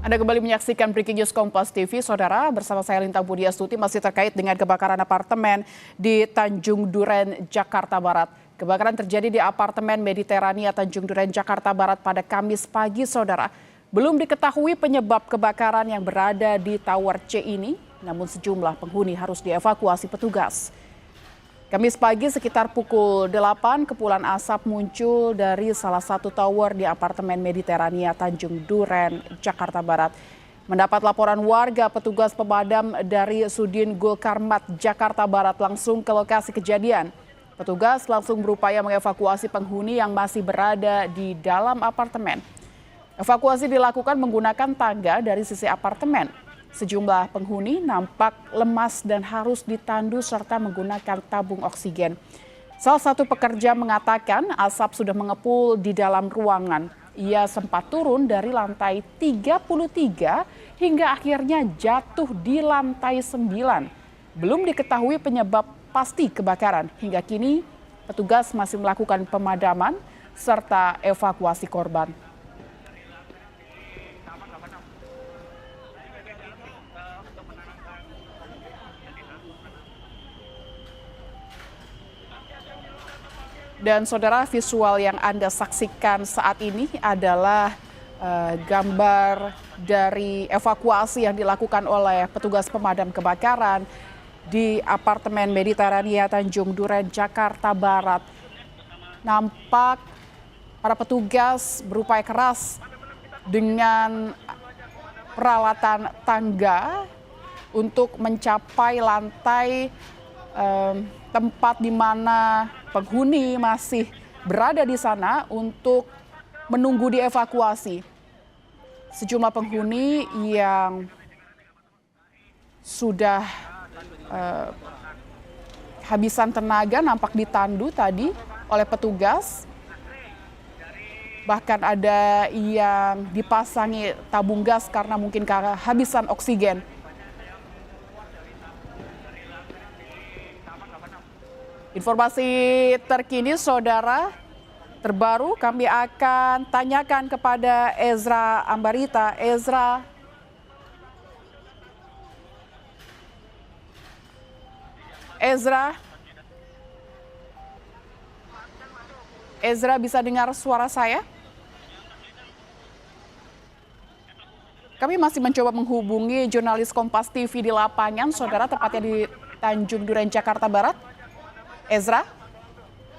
Anda kembali menyaksikan Breaking News Kompas TV, Saudara. Bersama saya Lintang Budi Astuti masih terkait dengan kebakaran apartemen di Tanjung Duren, Jakarta Barat. Kebakaran terjadi di apartemen Mediterania Tanjung Duren, Jakarta Barat pada Kamis pagi, Saudara. Belum diketahui penyebab kebakaran yang berada di Tower C ini, namun sejumlah penghuni harus dievakuasi petugas. Kamis pagi sekitar pukul 8, kepulan asap muncul dari salah satu tower di apartemen Mediterania Tanjung Duren, Jakarta Barat. Mendapat laporan warga, petugas pemadam dari Sudin Gulkarmat, Jakarta Barat langsung ke lokasi kejadian. Petugas langsung berupaya mengevakuasi penghuni yang masih berada di dalam apartemen. Evakuasi dilakukan menggunakan tangga dari sisi apartemen. Sejumlah penghuni nampak lemas dan harus ditandu serta menggunakan tabung oksigen. Salah satu pekerja mengatakan asap sudah mengepul di dalam ruangan. Ia sempat turun dari lantai 33 hingga akhirnya jatuh di lantai 9. Belum diketahui penyebab pasti kebakaran. Hingga kini petugas masih melakukan pemadaman serta evakuasi korban. Dan saudara, visual yang Anda saksikan saat ini adalah gambar dari evakuasi yang dilakukan oleh petugas pemadam kebakaran di apartemen Mediterania Tanjung Duren, Jakarta Barat. Nampak para petugas berupaya keras dengan peralatan tangga untuk mencapai lantai tempat di mana penghuni masih berada di sana untuk menunggu dievakuasi. Sejumlah penghuni yang sudah habisan tenaga nampak ditandu tadi oleh petugas. Bahkan ada yang dipasangi tabung gas karena mungkin kehabisan oksigen. Informasi terkini, saudara, terbaru kami akan tanyakan kepada Ezra Ambarita. Ezra bisa dengar suara saya? Kami masih mencoba menghubungi jurnalis Kompas TV di lapangan, saudara, tepatnya di Tanjung Duren, Jakarta Barat. Ezra?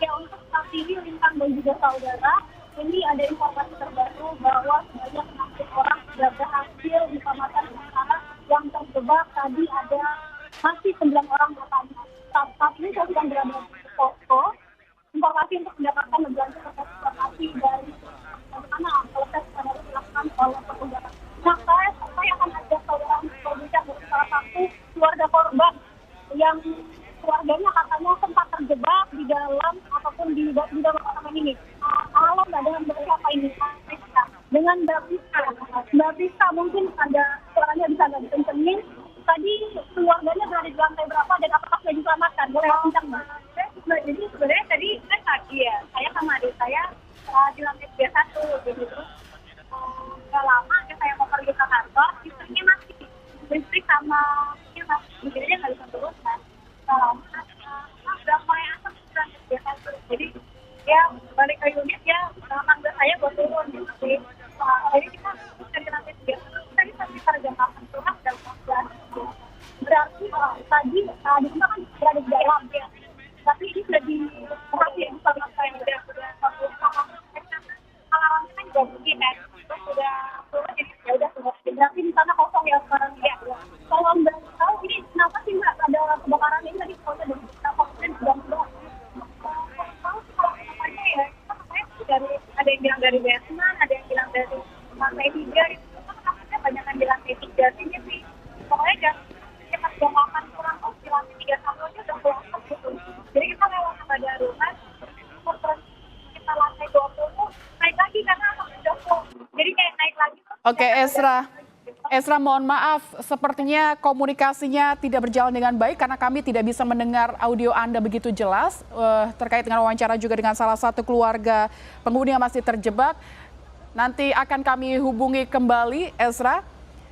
Ya, untuk saat ini Lintang dan juga saudara, ini ada informasi terbaru bahwa sebanyak 60 orang sudah berhasil diselamatkan sementara yang terjebak. Tadi ada masih 9 orang bertanya. Saat ini saya sedang berada di posko. Informasi untuk mendapatkan lebih lanjut informasi dari bagaimana proses yang harus dilakukan oleh petugas. Nah, saya akan ajak saudara untuk berbincang dengan salah satu keluarga korban yang keluarganya katanya sempat terjebak di dalam ataupun di dalam apartemen ini. Kalau nggak dengan siapa ini? Dengan Mbak Prista mungkin ada suaranya bisa nggak dikencengin. Tadi keluarganya berada di lantai berapa dan apakah sudah diselamatkan? Boleh kencang, Mbak? Jadi sebenarnya tadi saya pagi ya, saya sama adik saya di lantai 31 gitu. Nggak lama saya mau pergi ke kantor, istrinya masih listrik sama akhirnya nggak bisa turun kan. Udah mulai asap jadi ya balik ke unit ya tangga saya buat turun gitu sih. Jadi kita dari lantai 3 tadi sekitar jam 8 sudah berarti tadi di sana kan berada di dalam ya, tapi ini sudah diperhati sama saya udah alarmnya kan juga mungkin kan sudah turun, jadi ya udah berarti di sana kosong ya sekarang ya. Kalau Mbak tahu ini kenapa sih Mbak ada kebakaran ini tadi kalau ada ada yang bilang dari basement, ada yang bilang dari lantai 3 itu kan banyak yang di lantai 3 sini sih. Pokoknya jam sekitar jam 8 kurang tuh di lantai 3 satu aja udah pulang gitu. Jadi kita lewat ke darurat, terus kita lantai 20 naik lagi karena udah full. Jadi kayak naik lagi. Oke, Ezra, mohon maaf, sepertinya komunikasinya tidak berjalan dengan baik karena kami tidak bisa mendengar audio Anda begitu jelas terkait dengan wawancara juga dengan salah satu keluarga penghuni yang masih terjebak. Nanti akan kami hubungi kembali, Ezra.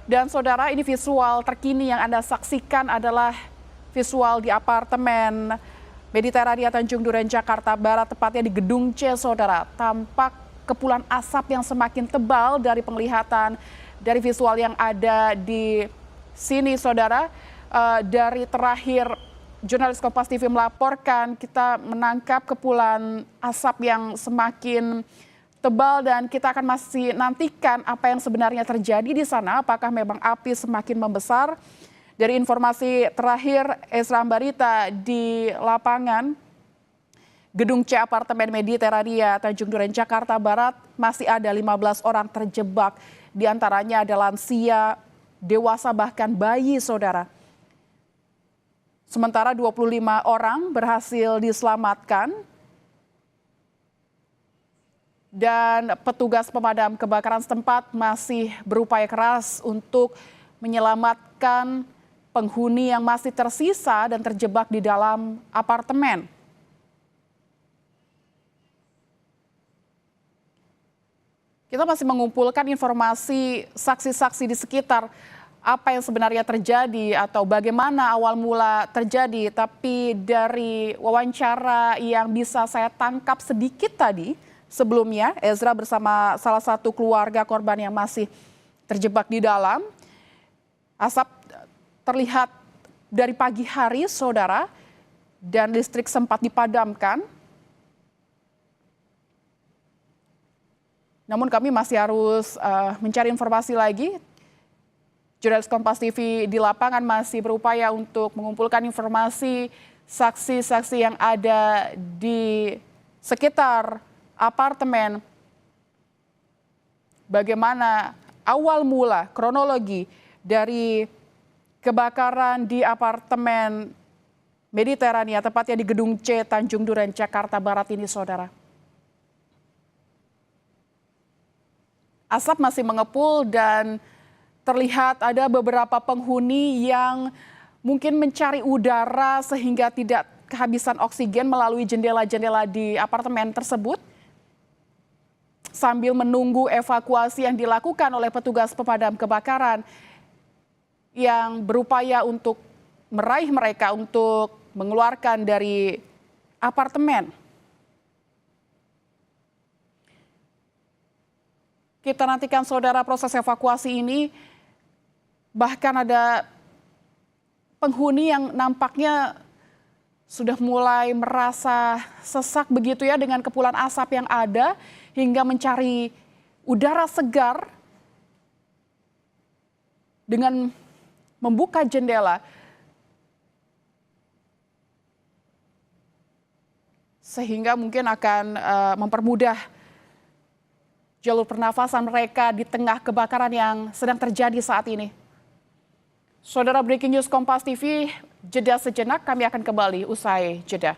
Dan saudara, ini visual terkini yang Anda saksikan adalah visual di apartemen Mediterania Tanjung Duren, Jakarta Barat, tepatnya di Gedung C, saudara. Tampak kepulan asap yang semakin tebal dari penglihatan dari visual yang ada di sini, saudara. Dari terakhir jurnalis Kompas TV melaporkan, kita menangkap kepulan asap yang semakin tebal dan kita akan masih nantikan apa yang sebenarnya terjadi di sana. Apakah memang api semakin membesar? Dari informasi terakhir Ezra Ambarita di lapangan Gedung C Apartemen Mediterania Tanjung Duren, Jakarta Barat, masih ada 15 orang terjebak. Di antaranya ada lansia, dewasa bahkan bayi, saudara. Sementara 25 orang berhasil diselamatkan. Dan petugas pemadam kebakaran setempat masih berupaya keras untuk menyelamatkan penghuni yang masih tersisa dan terjebak di dalam apartemen. Kita masih mengumpulkan informasi saksi-saksi di sekitar apa yang sebenarnya terjadi atau bagaimana awal mula terjadi. Tapi dari wawancara yang bisa saya tangkap sedikit tadi, sebelumnya, Ezra bersama salah satu keluarga korban yang masih terjebak di dalam. Asap terlihat dari pagi hari, saudara, dan listrik sempat dipadamkan. Namun kami masih harus mencari informasi lagi. Jurnalis Kompas TV di lapangan masih berupaya untuk mengumpulkan informasi saksi-saksi yang ada di sekitar apartemen, bagaimana awal mula kronologi dari kebakaran di apartemen Mediterania, tepatnya di Gedung C Tanjung Duren, Jakarta Barat ini, saudara. Asap masih mengepul dan terlihat ada beberapa penghuni yang mungkin mencari udara sehingga tidak kehabisan oksigen melalui jendela-jendela di apartemen tersebut, sambil menunggu evakuasi yang dilakukan oleh petugas pemadam kebakaran yang berupaya untuk meraih mereka untuk mengeluarkan dari apartemen. Kita nantikan, saudara, proses evakuasi ini. Bahkan ada penghuni yang nampaknya sudah mulai merasa sesak begitu ya dengan kepulan asap yang ada, hingga mencari udara segar dengan membuka jendela. Sehingga mungkin akan mempermudah jalur pernafasan mereka di tengah kebakaran yang sedang terjadi saat ini. Saudara, breaking news Kompas TV, jeda sejenak, kami akan kembali usai jeda.